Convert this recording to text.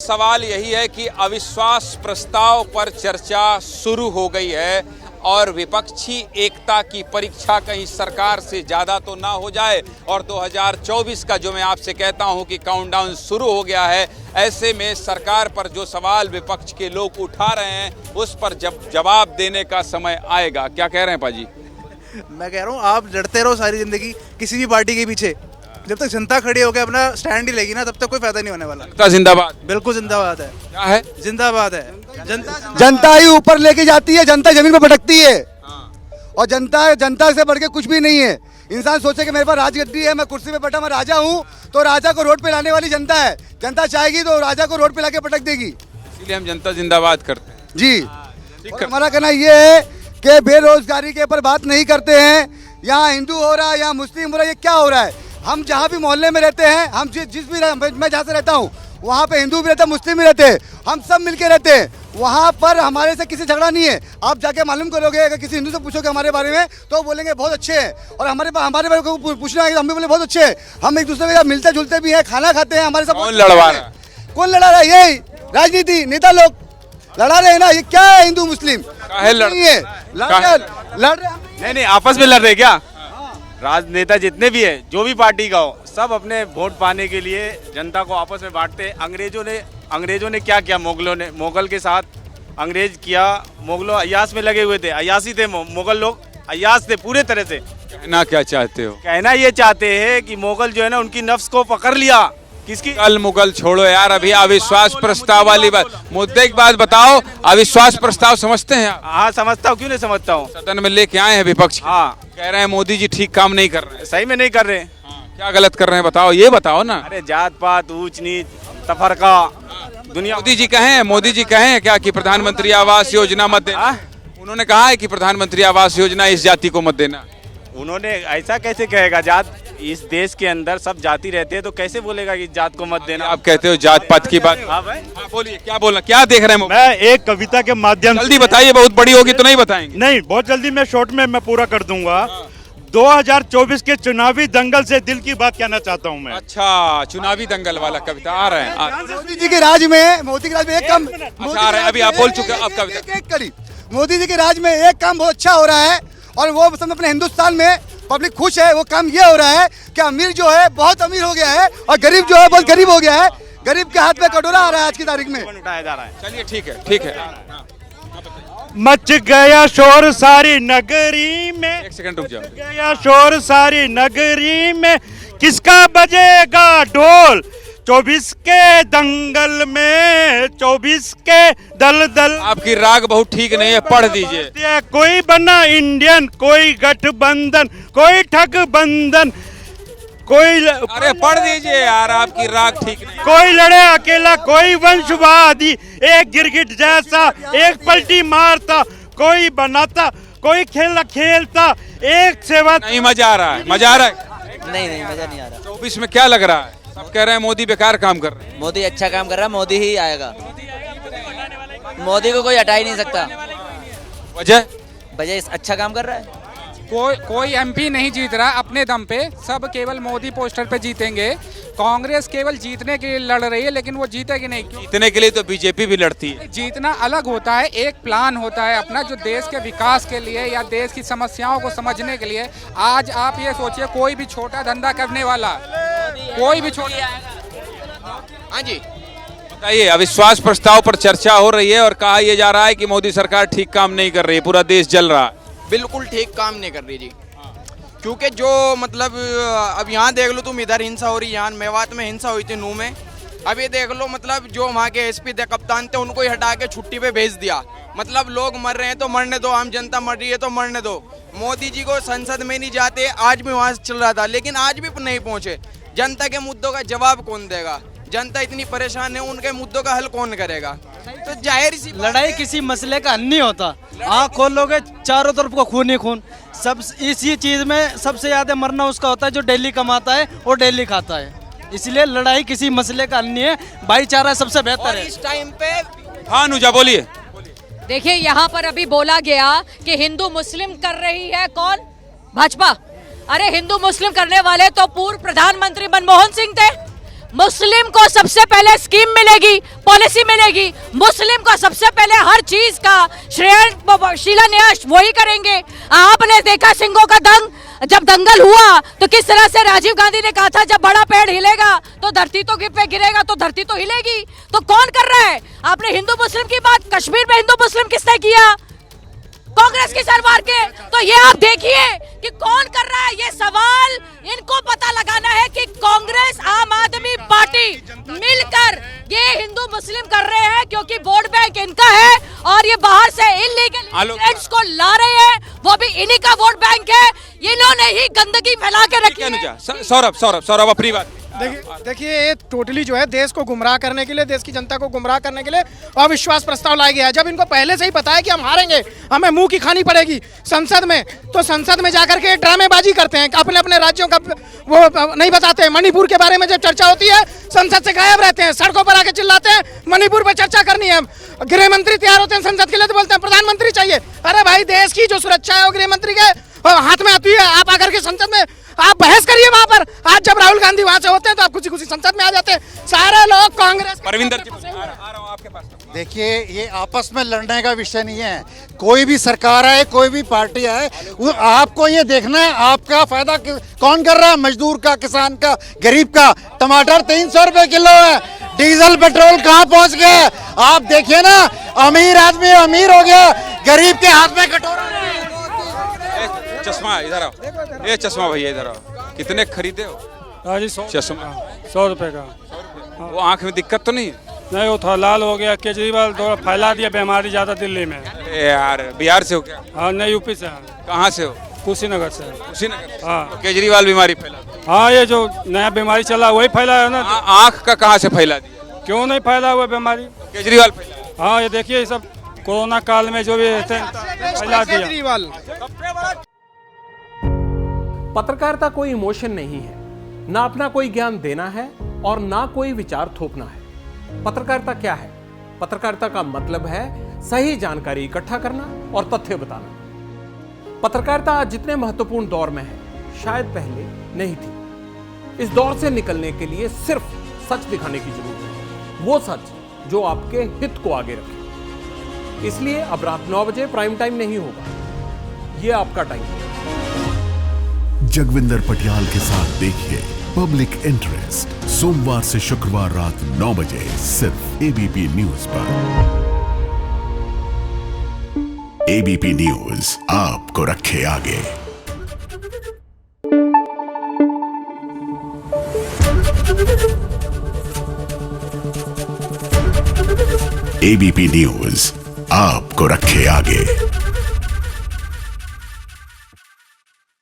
सवाल यही है कि अविश्वास प्रस्ताव पर चर्चा शुरू हो गई है और विपक्षी एकता की परीक्षा कहीं सरकार से ज़्यादा तो ना हो जाए और 2024 का जो मैं आपसे कहता हूं कि काउंटडाउन शुरू हो गया है, ऐसे में सरकार पर जो सवाल विपक्ष के लोग उठा रहे हैं उस पर जब जवाब देने का समय आएगा। क्या कह रहे हैं पाजी? मैं कह रहा हूँ आप लड़ते रहो सारी जिंदगी किसी भी पार्टी के पीछे, जब तक जनता खड़ी होकर अपना स्टैंड ही लेगी ना तब तक कोई फायदा नहीं होने वाला। जनता जिंदाबाद। बिल्कुल जिंदाबाद है। क्या है? जिंदाबाद है। जनता ही ऊपर लेके जाती है, जनता जमीन पर भटकती है। और जनता से बढ़ के कुछ भी नहीं है। इंसान सोचे कि मेरे पास राजगद्दी है, मैं कुर्सी पे बैठा, मैं राजा हूँ, तो राजा को रोड पे लाने वाली जनता है। जनता चाहेगी तो राजा को रोड पे लाके पटक देगी। इसीलिए हम जनता जिंदाबाद करते हैं जी। और हमारा कहना ये है कि बेरोजगारी के ऊपर बात नहीं करते हैं। यहाँ हिंदू हो रहा है, यहाँ मुस्लिम हो रहा है, ये क्या हो रहा है? हम जहाँ भी मोहल्ले में रहते हैं, हम मैं जहाँ से रहता हूँ वहाँ पे हिंदू भी रहते हैं, मुस्लिम भी रहते हैं, हम सब मिलके रहते हैं। वहाँ पर हमारे से किसी झगड़ा नहीं है। आप जाके मालूम करोगे, अगर किसी हिंदू से पूछोगे हमारे बारे में तो बोलेंगे बहुत अच्छे हैं, और हमारे बारे को पूछना है हम भी बोले बहुत अच्छे हैं। हम एक दूसरे के साथ मिलते जुलते भी हैं, खाना खाते हैं, हमारे साथ। कौन लड़वा रहा है? कौन लड़ा रहा है? यही राजनीति नेता लोग लड़ा रहे हैं ना। ये क्या है हिंदू मुस्लिम? नहीं है लड़ रहे नहीं आपस में लड़ रहे क्या? राजनेता जितने भी है, जो भी पार्टी का हो, सब अपने वोट पाने के लिए जनता को आपस में बांटते। अंग्रेजों ने क्या किया? मुगल के साथ अंग्रेज किया। मुगलों अयास में लगे हुए थे, अयासी थे मुगल लोग, अयास थे पूरे तरह से। कहना क्या चाहते हो? कहना ये चाहते हैं कि मुगल जो है ना, उनकी नफ्स को पकड़ लिया। किसकी? कल मुगल छोड़ो यार, अभी अविश्वास प्रस्ताव वाली बात, मुद्दे की बात बताओ। अविश्वास प्रस्ताव समझते हैं आप? हाँ समझता हूँ, क्यों नहीं समझता हूँ। सदन में लेके आए हैं विपक्ष। हाँ कह रहे हैं मोदी जी ठीक काम नहीं कर रहे हैं। सही में नहीं कर रहे। क्या गलत कर रहे हैं बताओ, ये बताओ ना। अरे जात पात, ऊंच नीच, तफरका, दुनिया। मोदी जी कहें क्या कि प्रधानमंत्री आवास योजना मत देना? उन्होंने कहा है कि प्रधानमंत्री आवास योजना इस जाति को मत देना। उन्होंने ऐसा कैसे कहेगा? जात, इस देश के अंदर सब जाति रहते हैं, तो कैसे बोलेगा कि जात को मत देना? आप कहते हो जात पात की बात। हाँ भाई, हाँ बोलिए, क्या बोलना, क्या देख रहे हैं? मैं एक कविता के माध्यम जल्दी बताइए, बहुत बड़ी होगी तो नहीं बताएंगे। नहीं, बहुत जल्दी, मैं शॉर्ट में मैं पूरा कर दूंगा। 2024 के चुनावी दंगल से दिल की बात कहना चाहता हूं मैं। अच्छा, चुनावी दंगल वाला कविता आ रहे हैं। मोदी जी के राज में एक काम आ रहे हैं, अभी आप बोल चुके हैं। आप कविता मोदी जी के राज में एक काम बहुत अच्छा हो रहा है, और वो मतलब अपने हिंदुस्तान में पब्लिक खुश है। वो काम ये हो रहा है कि अमीर जो है बहुत अमीर हो गया है और गरीब जो है बहुत गरीब हो गया है। गरीब के हाथ में कटोरा आ रहा है आज की तारीख में। उठाया जा रहा है। चलिए ठीक है, ठीक है। मच गया शोर सारी नगरी में, एक सेकंड रुक जाओ। गया शोर सारी नगरी में, किसका बजेगा ढोल? 24 के दंगल में, 24 के दलदल। आपकी राग बहुत ठीक नहीं है, पढ़ दीजिए। कोई बना इंडियन, कोई गठबंधन, कोई ठगबंधन, कोई अरे पढ़ दीजिए यार, आपकी राग ठीक नहीं। कोई लड़े अकेला, कोई वंशवादी, एक गिरगिट जैसा, एक पलटी मारता, कोई बनाता, कोई खेलता, एक सेवा। नहीं मजा आ रहा है, मजा आ रहा है? नहीं मजा नहीं आ रहा। 24 में क्या लग रहा है? सब कह रहे हैं मोदी बेकार काम कर रहे हैं। मोदी अच्छा काम कर रहा है, मोदी ही आएगा। मोदी को कोई हटा ही नहीं सकता। वजह अच्छा काम कर रहा है। कोई एमपी नहीं जीत रहा अपने दम पे, सब केवल मोदी पोस्टर पे जीतेंगे। कांग्रेस केवल जीतने के लिए लड़ रही है, लेकिन वो जीतेगी नहीं। क्यों? जीतने के लिए तो बीजेपी भी लड़ती है। जीतना अलग होता है, एक प्लान होता है अपना, जो देश के विकास के लिए या देश की समस्याओं को समझने के लिए। आज आप ये सोचिए, कोई भी छोटा धंधा करने वाला, कोई भी छोटा। हाँ जी बताइए, अविश्वास प्रस्ताव पर चर्चा हो रही है और कहा यह जा रहा है कि मोदी सरकार ठीक काम नहीं कर रही है, पूरा देश जल रहा है। बिल्कुल ठीक काम नहीं कर रही जी। क्योंकि जो मतलब अब यहाँ देख लो तुम, इधर हिंसा हो रही है, यहाँ मेवात में हिंसा हुई थी नू में। अब ये देख लो, मतलब जो वहाँ के एसपी थे, कप्तान थे, उनको ही हटा के छुट्टी पे भेज दिया। मतलब लोग मर रहे हैं तो मरने दो, आम जनता मर रही है तो मरने दो। मोदी जी को संसद में नहीं जाते, आज भी वहाँ से चल रहा था, लेकिन आज भी नहीं पहुँचे। जनता के मुद्दों का जवाब कौन देगा? जनता इतनी परेशान है, उनके मुद्दों का हल कौन करेगा? तो जाहिर सी लड़ाई किसी मसले का हल नहीं होता। आँख खोलोगे चारों तरफ को खून ही खून। सब इसी चीज में सबसे ज्यादा मरना उसका होता है जो डेली कमाता है और डेली खाता है। इसलिए लड़ाई किसी मसले का हल नहीं है, भाईचारा सबसे बेहतर है इस टाइम पे। हाँ अनुजा बोलिए। देखिए, यहाँ पर अभी बोला गया कि हिंदू मुस्लिम कर रही है कौन? भाजपा। अरे हिंदू मुस्लिम करने वाले तो पूर्व प्रधानमंत्री मनमोहन सिंह थे। मुस्लिम को सबसे पहले स्कीम मिलेगी, पॉलिसी मिलेगी, मुस्लिम को सबसे पहले हर चीज का श्रेय शिलान्यास वही करेंगे। आपने देखा सिंगों का जब दंगल हुआ तो किस तरह से राजीव गांधी ने कहा था जब बड़ा पेड़ हिलेगा तो धरती तो पे गिरेगा तो धरती तो हिलेगी। तो कौन कर रहा है? आपने हिंदू मुस्लिम की बात, कश्मीर में हिंदू मुस्लिम किसने किया? कांग्रेस की सरकार के। तो ये आप देखिए कि कौन कर रहा है। ये सवाल इनको पता लगाना है कि कांग्रेस आम आदमी पार्टी मिलकर ये हिंदू मुस्लिम कर रहे हैं, क्योंकि वोट बैंक इनका है और ये बाहर से इलीगल इमिग्रेंट्स को ला रहे हैं, वो भी इन्हीं का वोट बैंक है। इन्होंने ही गंदगी फैला के रखी है। सौरभ अपनी बात। देखिए ये टोटली जो है देश को गुमराह करने के लिए, देश की जनता को गुमराह करने के लिए अविश्वास प्रस्ताव लाया गया है। जब इनको पहले से ही पता है कि हम हारेंगे, हमें मुंह की खानी पड़ेगी संसद में, तो संसद में जाकर के ड्रामेबाजी करते हैं, अपने अपने राज्यों का वो नहीं बताते हैं। मणिपुर के बारे में जब चर्चा होती है संसद से गायब रहते हैं, सड़कों पर आके चिल्लाते हैं मणिपुर पर चर्चा करनी है। गृह मंत्री तैयार होते हैं संसद के लिए तो बोलते हैं प्रधानमंत्री चाहिए। अरे भाई, देश की जो सुरक्षा है वो गृह मंत्री के हाथ में आती है। आप आकर के संसद में आप बहस करिए वहां पर। आज जब राहुल गांधी वहां से होते हैं तो आप खुशी खुशी संसद में आ जाते हैं। सारे लोग कांग्रेस। परविंदर जी आ रहा हूं आपके पास। देखिए, ये आपस में लड़ने का विषय नहीं है। कोई भी सरकार है, कोई भी पार्टी है, वो आपको ये देखना है आपका फायदा कौन कर रहा है, मजदूर का, किसान का, गरीब का। टमाटर 300 रुपए किलो है, डीजल पेट्रोल कहाँ पहुंच गया? आप देखिए ना, अमीर आदमी अमीर हो गया, गरीब के हाथ में कटोरा। चश्मा इधर आओ, ये चश्मा भैया इधर आओ। कितने खरीदे हो? चश्मा 100 रुपए का। वो आंख में दिक्कत तो नहीं? नहीं, वो थोड़ा लाल हो गया। केजरीवाल थोड़ा फैला दिया बीमारी ज्यादा दिल्ली में। यार, बिहार से हो क्या? हाँ, नहीं, यूपी से। कहाँ से हो? कुशीनगर से। कुशीनगर। हाँ, तो केजरीवाल बीमारी फैला? हाँ, ये जो नया बीमारी चला वही फैला है ना। आंख का कहाँ से फैला दिया? क्यों नहीं फैला हुआ बीमारी? केजरीवाल फैला। हाँ, ये देखिए, ये सब कोरोना काल में जो भी फैला दिया। पत्रकारिता कोई इमोशन नहीं है, ना अपना कोई ज्ञान देना है और ना कोई विचार थोपना है। पत्रकारिता क्या है? पत्रकारिता का मतलब है सही जानकारी इकट्ठा करना और तथ्य बताना। पत्रकारिता आज जितने महत्वपूर्ण दौर में है, शायद पहले नहीं थी। इस दौर से निकलने के लिए सिर्फ सच दिखाने की जरूरत है, वो सच जो आपके हित को आगे रखे। इसलिए अब रात 9 बजे प्राइम टाइम नहीं होगा, ये आपका टाइम है। जगविंदर पटियाल के साथ देखिए पब्लिक इंटरेस्ट, सोमवार से शुक्रवार रात 9 बजे सिर्फ एबीपी न्यूज पर। एबीपी न्यूज आपको रखे आगे। एबीपी न्यूज आपको रखे आगे।